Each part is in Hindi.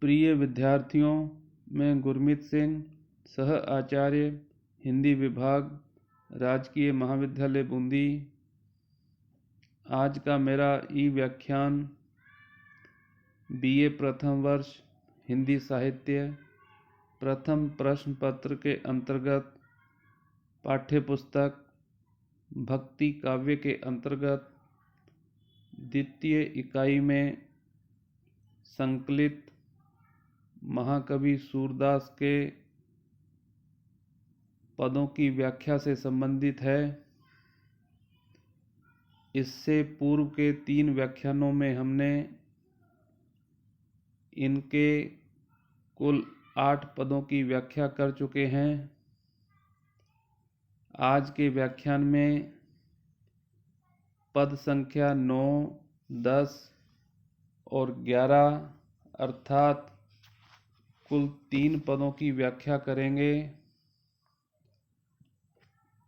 प्रिय विद्यार्थियों, मैं गुरमीत सिंह, सह आचार्य हिंदी विभाग, राजकीय महाविद्यालय बूंदी। आज का मेरा ई व्याख्यान बीए प्रथम वर्ष हिंदी साहित्य प्रथम प्रश्न पत्र के अंतर्गत पाठ्य पुस्तक भक्ति काव्य के अंतर्गत द्वितीय इकाई में संकलित महाकवि सूरदास के पदों की व्याख्या से संबंधित है। इससे पूर्व के 3 व्याख्यानों में हमने इनके कुल 8 पदों की व्याख्या कर चुके हैं। आज के व्याख्यान में पद संख्या 9, 10 और 11 अर्थात कुल 3 पदों की व्याख्या करेंगे।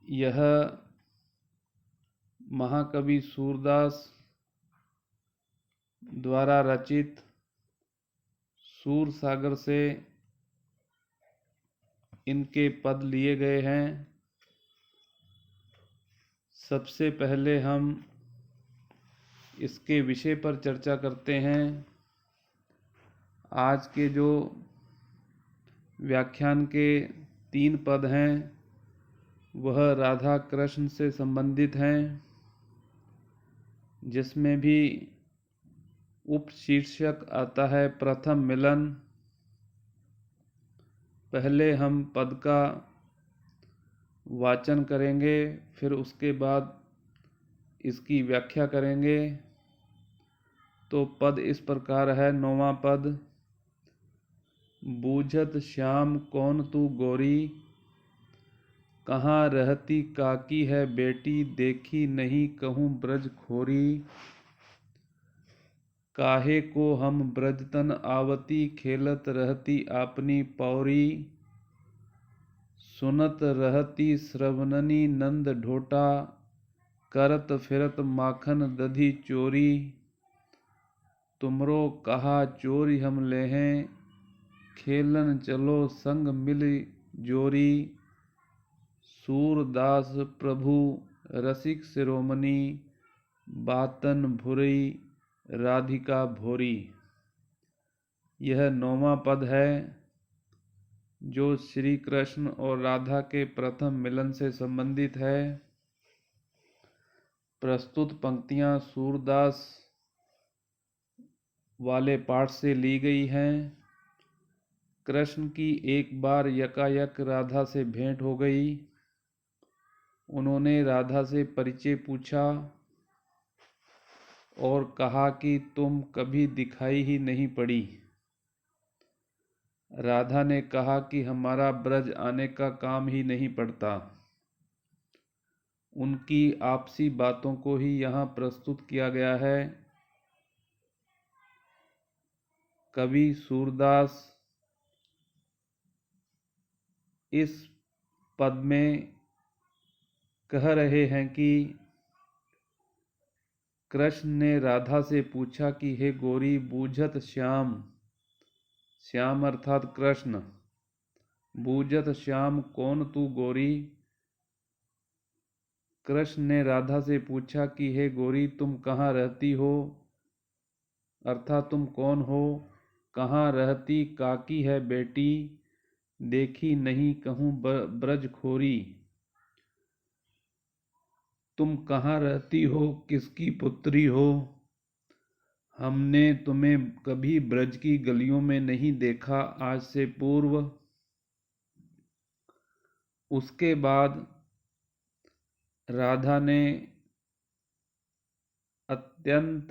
यह महाकवि सूरदास द्वारा रचित सूरसागर से इनके पद लिए गए हैं। सबसे पहले हम इसके विषय पर चर्चा करते हैं। आज के जो व्याख्यान के 3 पद हैं वह राधा कृष्ण से संबंधित हैं, जिसमें भी उपशीर्षक आता है प्रथम मिलन। पहले हम पद का वाचन करेंगे, फिर उसके बाद इसकी व्याख्या करेंगे। तो पद इस प्रकार है। 9वां पद, बूझत श्याम कौन तू गोरी, कहाँ रहती काकी है बेटी, देखी नहीं कहूँ ब्रज खोरी, काहे को हम ब्रजतन आवती, खेलत रहती आपनी पौरी, सुनत रहती श्रवणनी नंद ढोटा, करत फिरत माखन दधी चोरी, तुमरो कहा चोरी हम लेहें, खेलन चलो संग मिल जोरी, सूरदास प्रभु रसिक शिरोमणि, बातन भुरई राधिका भोरी। यह 9वां पद है, जो श्री कृष्ण और राधा के प्रथम मिलन से संबंधित है। प्रस्तुत पंक्तियां सूरदास वाले पाठ से ली गई हैं। कृष्ण की एक बार यकायक राधा से भेंट हो गई। उन्होंने राधा से परिचय पूछा और कहा कि तुम कभी दिखाई ही नहीं पड़ी। राधा ने कहा कि हमारा ब्रज आने का काम ही नहीं पड़ता। उनकी आपसी बातों को ही यहाँ प्रस्तुत किया गया है। कवि सूरदास इस पद में कह रहे हैं कि कृष्ण ने राधा से पूछा कि हे गोरी, बूझत श्याम, श्याम अर्थात कृष्ण, बूझत श्याम कौन तू गोरी। कृष्ण ने राधा से पूछा कि हे गोरी, तुम कहाँ रहती हो, अर्थात तुम कौन हो। कहाँ रहती काकी है बेटी, देखी नहीं कहूँ ब्रज खोरी, तुम कहाँ रहती हो, किसकी पुत्री हो, हमने तुम्हें कभी ब्रज की गलियों में नहीं देखा आज से पूर्व। उसके बाद राधा ने अत्यंत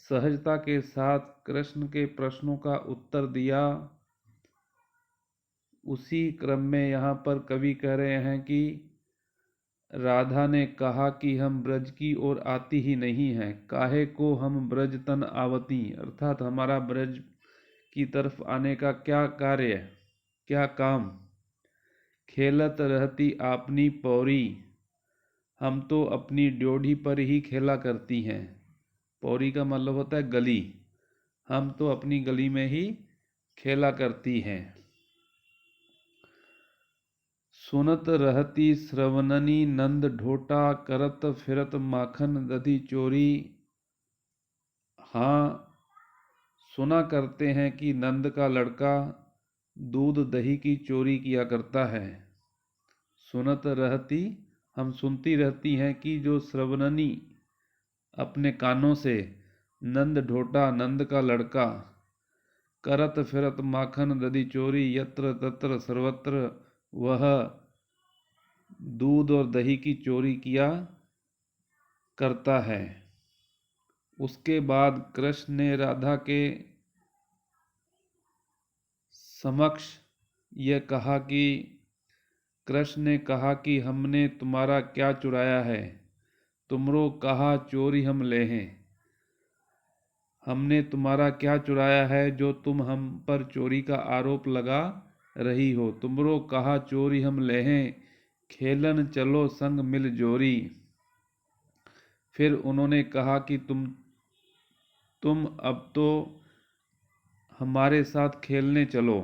सहजता के साथ कृष्ण के प्रश्नों का उत्तर दिया। उसी क्रम में यहाँ पर कवि कह रहे हैं कि राधा ने कहा कि हम ब्रज की ओर आती ही नहीं हैं, काहे को हम ब्रज तन आवती, अर्थात हमारा ब्रज की तरफ आने का क्या कार्य, क्या काम। खेलत रहती आपनी पौरी, हम तो अपनी ड्योढ़ी पर ही खेला करती हैं। पौरी का मतलब होता है गली। हम तो अपनी गली में ही खेला करती हैं। सुनत रहती श्रवणनी नंद ढोटा, करत फिरत माखन दधी चोरी। हाँ, सुना करते हैं कि नंद का लड़का दूध दही की चोरी किया करता है। सुनत रहती, हम सुनती रहती हैं कि जो श्रवणनी अपने कानों से, नंद ढोटा नंद का लड़का, करत फिरत माखन दधी चोरी, यत्र तत्र सर्वत्र वह दूध और दही की चोरी किया करता है। उसके बाद कृष्ण ने राधा के समक्ष यह कहा कि कृष्ण ने कहा कि हमने तुम्हारा क्या चुराया है, तुमरो कहा चोरी हम ले हैं। हमने तुम्हारा क्या चुराया है जो तुम हम पर चोरी का आरोप लगा रही हो। तुमरो कहा चोरी हम ले हैं, खेलन चलो संग मिल जोरी। फिर उन्होंने कहा कि तुम अब तो हमारे साथ खेलने चलो।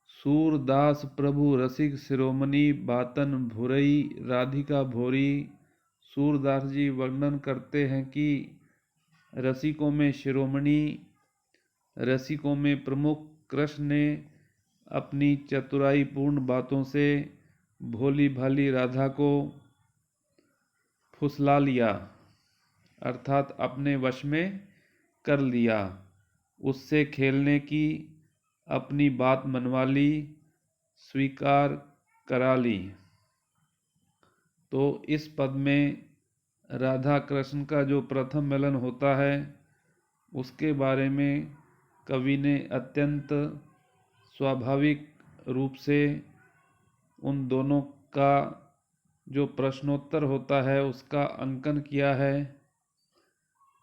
सूरदास प्रभु रसिक शिरोमणि, बातन भुरई राधिका भोरी। सूरदास जी वर्णन करते हैं कि रसिकों में शिरोमणि, रसिकों में प्रमुख कृष्ण ने अपनी चतुराईपूर्ण बातों से भोली भाली राधा को फुसला लिया, अर्थात अपने वश में कर लिया। उससे खेलने की अपनी बात मनवा ली, स्वीकार करा ली। तो इस पद में राधा कृष्ण का जो प्रथम मिलन होता है उसके बारे में कवि ने अत्यंत स्वाभाविक रूप से उन दोनों का जो प्रश्नोत्तर होता है उसका अंकन किया है।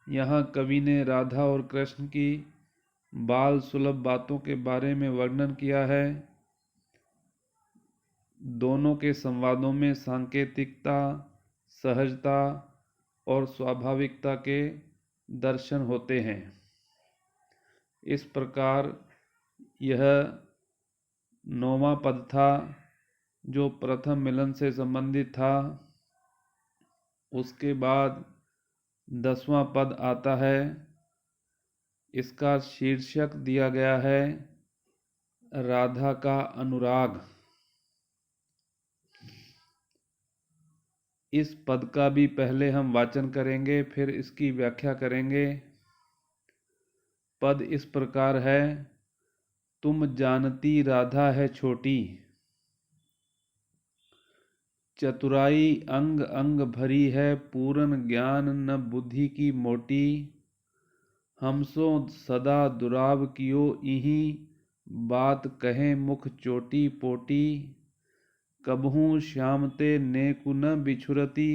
यहाँ कवि ने राधा और कृष्ण की बाल सुलभ बातों के बारे में वर्णन किया है। दोनों के संवादों में सांकेतिकता, सहजता और स्वाभाविकता के दर्शन होते हैं। इस प्रकार यह 9वां पद था जो प्रथम मिलन से संबंधित था। उसके बाद 10वां पद आता है। इसका शीर्षक दिया गया है राधा का अनुराग। इस पद का भी पहले हम वाचन करेंगे, फिर इसकी व्याख्या करेंगे। पद इस प्रकार है। तुम जानती राधा है छोटी, चतुराई अंग अंग भरी है, पूर्ण ज्ञान न बुद्धि की मोटी। हमसो सदा दुराव कियो इही, बात कहें मुख चोटी पोटी। कबहूँ श्यामते नेकु न बिछुरती,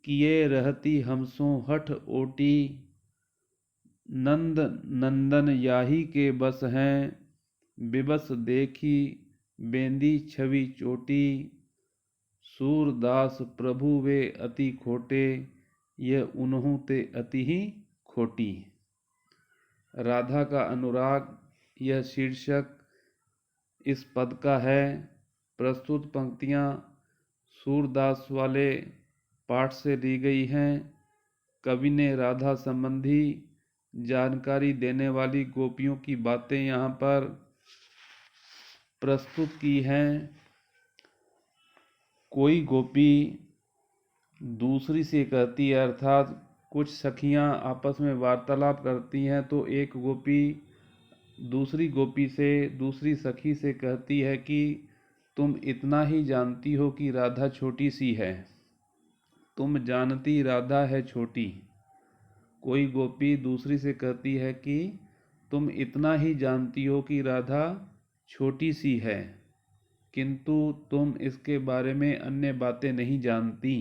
किए रहती हमसो हठ ओटी। नंद नंदन याही के बस हैं, बिबस देखी बेंदी छवि चोटी। सूरदास प्रभु वे अति खोटे, यह उन्हों ते अति ही खोटी। राधा का अनुराग यह शीर्षक इस पद का है। प्रस्तुत पंक्तियाँ सूरदास वाले पाठ से ली गई हैं। कवि ने राधा संबंधी जानकारी देने वाली गोपियों की बातें यहाँ पर प्रस्तुत की हैं। कोई गोपी दूसरी से कहती है, अर्थात कुछ सखियाँ आपस में वार्तालाप करती हैं तो एक गोपी दूसरी गोपी से, दूसरी सखी से कहती है कि तुम इतना ही जानती हो कि राधा छोटी सी है। तुम जानती राधा है छोटी। कोई गोपी दूसरी से कहती है कि तुम इतना ही जानती हो कि राधा छोटी सी है, किंतु तुम इसके बारे में अन्य बातें नहीं जानती।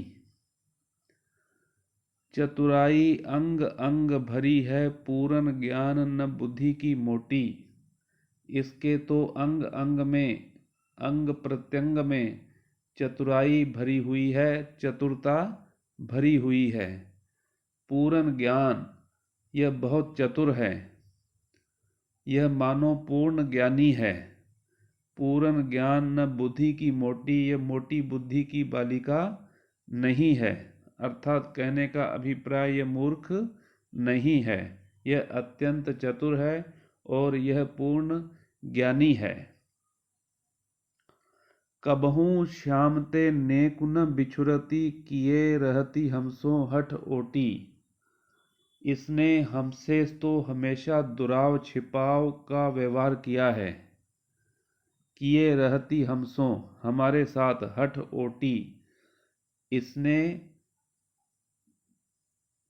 चतुराई अंग अंग भरी है, पूर्ण ज्ञान न बुद्धि की मोटी। इसके तो अंग अंग में, अंग प्रत्यंग में चतुराई भरी हुई है, चतुरता भरी हुई है। पूर्ण ज्ञान, यह बहुत चतुर है। यह मानो पूर्ण ज्ञानी है। पूर्ण ज्ञान न बुद्धि की मोटी, यह मोटी बुद्धि की बालिका नहीं है। अर्थात कहने का अभिप्राय यह मूर्ख नहीं है, यह अत्यंत चतुर है और यह पूर्ण ज्ञानी है। कबहू श्याम ते नेकु न बिछुरती, किए रहती हमसो हठ ओटी। इसने हमसे तो हमेशा दुराव छिपाव का व्यवहार किया है। किए रहती हमसो, हमारे साथ हठ ओटी। इसने,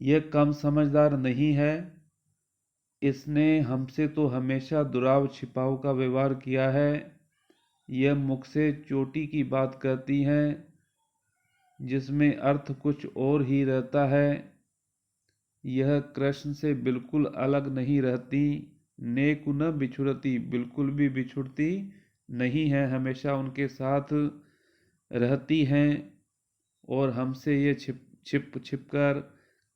यह कम समझदार नहीं है। इसने हमसे तो हमेशा दुराव छिपाव का व्यवहार किया है। यह मुख से चोटी की बात कहती हैं, जिसमें अर्थ कुछ और ही रहता है। यह कृष्ण से बिल्कुल अलग नहीं रहती। नेकु न बिछुड़ती, बिल्कुल भी बिछुड़ती नहीं है, हमेशा उनके साथ रहती हैं और हमसे ये छिप कर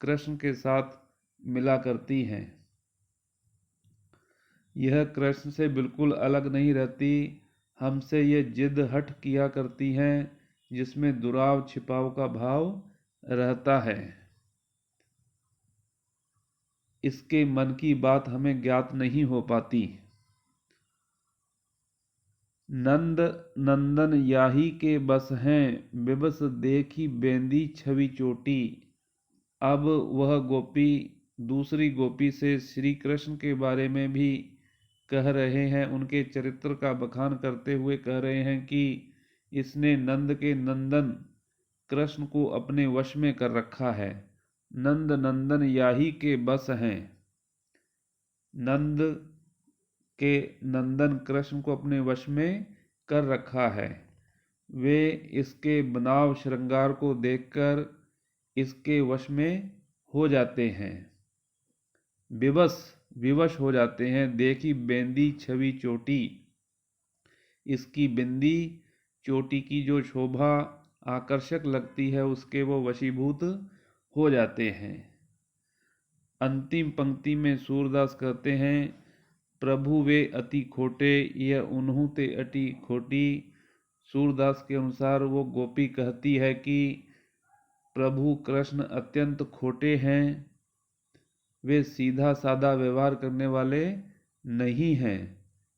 कृष्ण के साथ मिला करती हैं। यह कृष्ण से बिल्कुल अलग नहीं रहती, हमसे ये जिद हट किया करती हैं, जिसमें दुराव छिपाव का भाव रहता है। इसके मन की बात हमें ज्ञात नहीं हो पाती। नंद नंदन याही के बस हैं, बिबस देखी बेंदी छवि चोटी। अब वह गोपी दूसरी गोपी से श्री कृष्ण के बारे में भी कह रहे हैं, उनके चरित्र का बखान करते हुए कह रहे हैं कि इसने नंद के नंदन कृष्ण को अपने वश में कर रखा है। नंद नंदन याही के बस हैं। नंद के नंदन कृष्ण को अपने वश में कर रखा है। वे इसके बनाव श्रृंगार को देखकर इसके वश में हो जाते हैं, विवश हो जाते हैं। देखी बेंदी छवि चोटी, इसकी बिंदी चोटी की जो शोभा आकर्षक लगती है, उसके वो वशीभूत हो जाते हैं। अंतिम पंक्ति में सूरदास कहते हैं, प्रभु वे अति खोटे, यह उन्हू ते अति खोटी। सूरदास के अनुसार वो गोपी कहती है कि प्रभु कृष्ण अत्यंत खोटे हैं, वे सीधा साधा व्यवहार करने वाले नहीं हैं,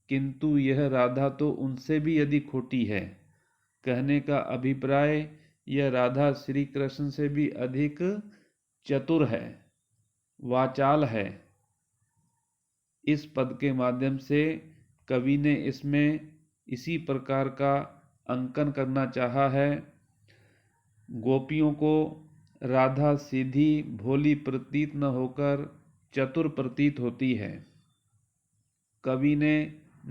किंतु यह राधा तो उनसे भी अधिक खोटी है। कहने का अभिप्राय, यह राधा श्री कृष्ण से भी अधिक चतुर है, वाचाल है। इस पद के माध्यम से कवि ने इसमें इसी प्रकार का अंकन करना चाहा है। गोपियों को राधा सीधी भोली प्रतीत न होकर चतुर प्रतीत होती है। कवि ने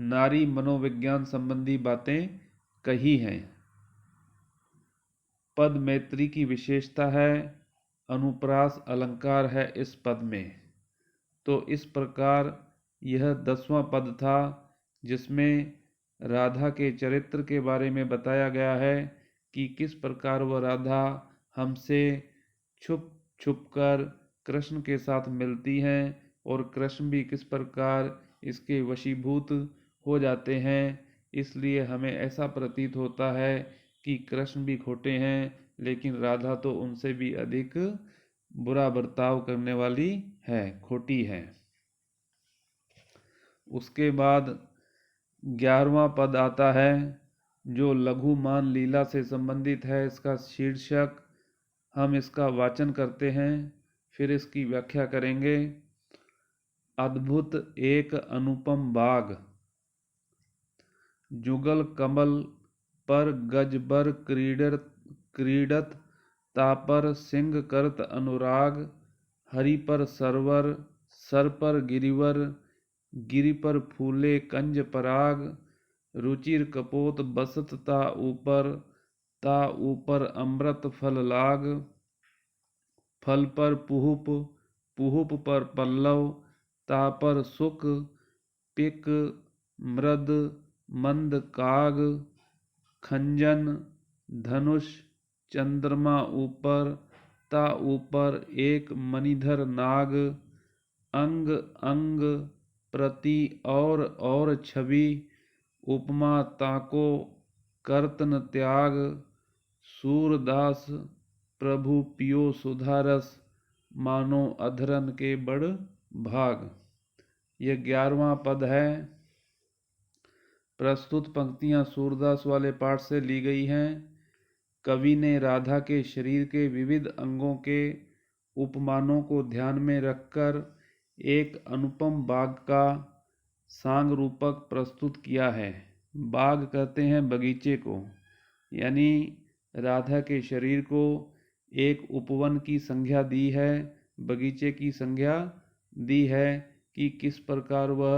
नारी मनोविज्ञान संबंधी बातें कही हैं। पद मैत्री की विशेषता है, अनुप्रास अलंकार है इस पद में। तो इस प्रकार यह 10वां पद था, जिसमें राधा के चरित्र के बारे में बताया गया है कि किस प्रकार वह राधा हमसे छुप छुप कर कृष्ण के साथ मिलती हैं और कृष्ण भी किस प्रकार इसके वशीभूत हो जाते हैं। इसलिए हमें ऐसा प्रतीत होता है कि कृष्ण भी खोटे हैं, लेकिन राधा तो उनसे भी अधिक बुरा बर्ताव करने वाली है, खोटी है। उसके बाद 11वां पद आता है, जो लघुमान लीला से संबंधित है। इसका शीर्षक हम इसका वाचन करते हैं, फिर इसकी व्याख्या करेंगे। अद्भुत एक अनुपम बाग, जुगल कमल पर गजबर क्रीडत, तापर सिंह करत अनुराग। हरि पर सरवर, सर पर गिरिवर, गिरि पर फूले कंज पराग। रुचिर कपोत बसत ता ऊपर अमृत फल लाग। फल पर पुहुप, पुहुप पर पल्लव, ता पर सुक पिक मृद मंद काग। खंजन धनुष चंद्रमा ऊपर, ता ऊपर एक मणिधर नाग। अंग अंग प्रति और छवि, उपमा ताको कर्तन त्याग, सूरदास प्रभु पियो सुधारस, मानो अधरन के बड़ भाग। यह 11वां पद है। प्रस्तुत पंक्तियां सूरदास वाले पाठ से ली गई हैं। कवि ने राधा के शरीर के विविध अंगों के उपमानों को ध्यान में रखकर एक अनुपम बाग का सांग रूपक प्रस्तुत किया है। बाग कहते हैं बगीचे को, यानी राधा के शरीर को एक उपवन की संज्ञा दी है, बगीचे की संज्ञा दी है कि किस प्रकार वह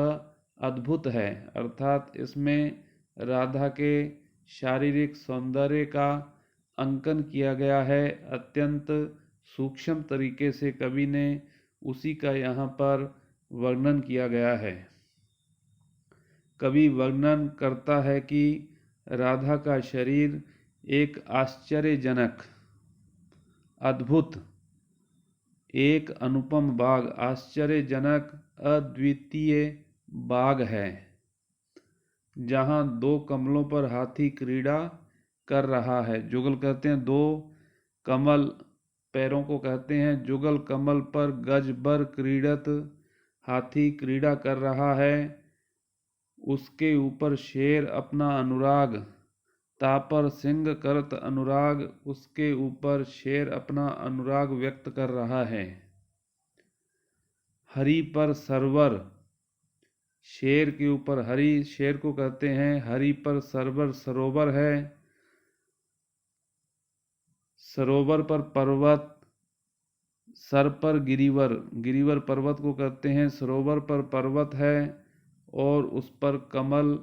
अद्भुत है। अर्थात इसमें राधा के शारीरिक सौंदर्य का अंकन किया गया है। अत्यंत सूक्ष्म तरीके से कवि ने उसी का यहाँ पर वर्णन किया गया है। कवि वर्णन करता है कि राधा का शरीर एक आश्चर्यजनक, अद्भुत, एक अनुपम बाग, आश्चर्यजनक अद्वितीय बाग है, जहाँ 2 कमलों पर हाथी क्रीड़ा कर रहा है। जुगल कहते हैं 2 कमल, पैरों को कहते हैं जुगल। कमल पर गजबर क्रीड़त हाथी क्रीड़ा कर रहा है। उसके ऊपर शेर अपना अनुराग, तापर सिंह करत अनुराग, उसके ऊपर शेर अपना अनुराग व्यक्त कर रहा है। हरि पर सरवर, शेर के ऊपर हरि, शेर को कहते हैं हरि पर सरवर, सरोवर है। सरोवर पर पर्वत, सर पर गिरिवर, गिरिवर पर्वत को कहते हैं। सरोवर पर पर्वत है और उस पर कमल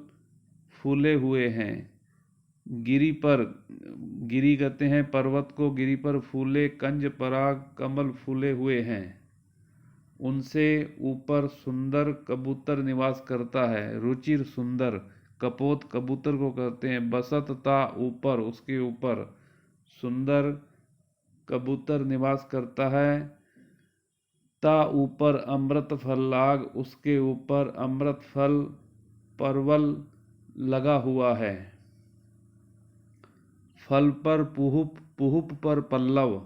फूले हुए हैं। गिरि पर, गिरि कहते हैं पर्वत को, गिरि पर फूले कंज पराग कमल फूले हुए हैं। उनसे ऊपर सुंदर कबूतर निवास करता है। रुचिर सुंदर, कपोत कबूतर को कहते हैं। बसत ता ऊपर, उसके ऊपर सुंदर कबूतर निवास करता है। ता ऊपर अमृत फल लाग, उसके ऊपर अमृत फल परवल लगा हुआ है। फल पर पुहुप, पुहुप पर पल्लव,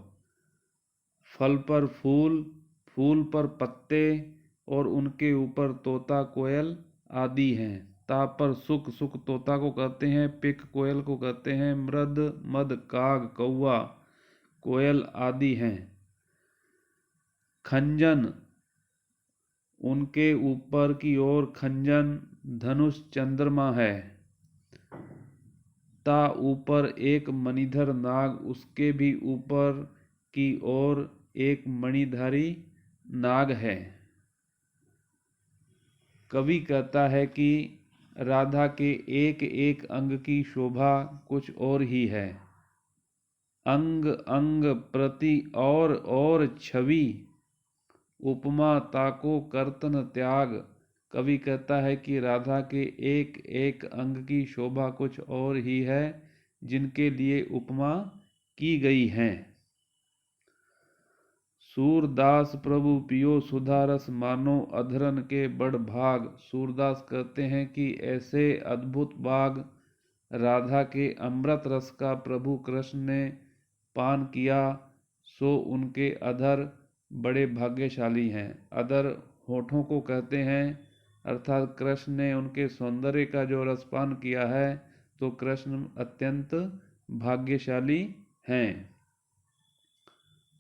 फल पर फूल, फूल पर पत्ते और उनके ऊपर तोता कोयल आदि हैं। ता पर सुख, सुख तोता को कहते हैं, पिक कोयल को कहते हैं, मृद मद काग कौवा कोयल आदि हैं। खंजन, उनके ऊपर की ओर खंजन धनुष चंद्रमा है। ता ऊपर एक मणिधर नाग, उसके भी ऊपर की ओर एक मणिधारी नाग है। कवि कहता है कि राधा के एक एक अंग की शोभा कुछ और ही है। अंग अंग प्रति और छवि, उपमा ताको कर्तन त्याग। कवि कहता है कि राधा के एक एक अंग की शोभा कुछ और ही है, जिनके लिए उपमा की गई है। सूरदास प्रभु पियो सुधारस, मानो अधरन के बड़ भाग। सूरदास कहते हैं कि ऐसे अद्भुत बाग राधा के अमृत रस का प्रभु कृष्ण ने पान किया, सो उनके अधर बड़े भाग्यशाली हैं। अधर होठों को कहते हैं, अर्थात कृष्ण ने उनके सौंदर्य का जो रसपान किया है, तो कृष्ण अत्यंत भाग्यशाली हैं।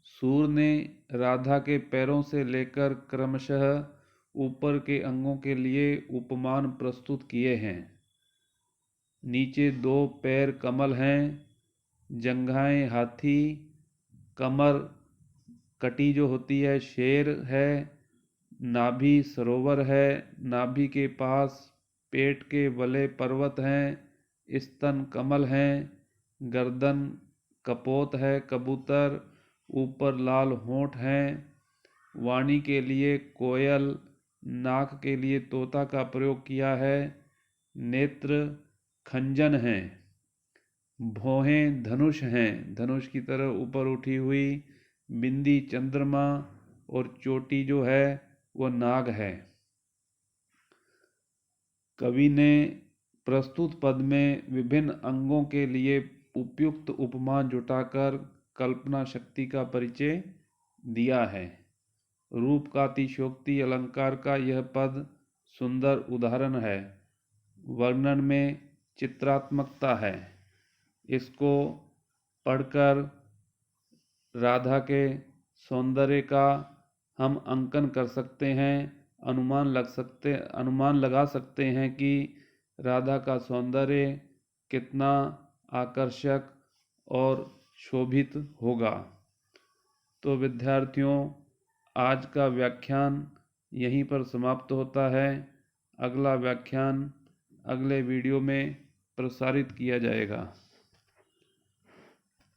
सूर ने राधा के पैरों से लेकर क्रमशः ऊपर के अंगों के लिए उपमान प्रस्तुत किए हैं। नीचे 2 पैर कमल हैं, जंघाएं हाथी, कमर कटी जो होती है शेर है, नाभि सरोवर है, नाभि के पास पेट के बले पर्वत हैं, स्तन कमल हैं, गर्दन कपोत है कबूतर, ऊपर लाल होंठ हैं। वाणी के लिए कोयल, नाक के लिए तोता का प्रयोग किया है। नेत्र खंजन हैं, भौहें धनुष हैं, धनुष की तरह ऊपर उठी हुई, बिंदी चंद्रमा और चोटी जो है वो नाग है। कवि ने प्रस्तुत पद में विभिन्न अंगों के लिए उपयुक्त उपमा जुटाकर कल्पना शक्ति का परिचय दिया है। रूप का अतिशयोक्ति अलंकार का यह पद सुंदर उदाहरण है। वर्णन में चित्रात्मकता है। इसको पढ़कर राधा के सौंदर्य का हम अंकन कर सकते हैं, अनुमान लगा सकते हैं कि राधा का सौंदर्य कितना आकर्षक और शोभित होगा। तो विद्यार्थियों, आज का व्याख्यान यहीं पर समाप्त होता है। अगला व्याख्यान अगले वीडियो में प्रसारित किया जाएगा।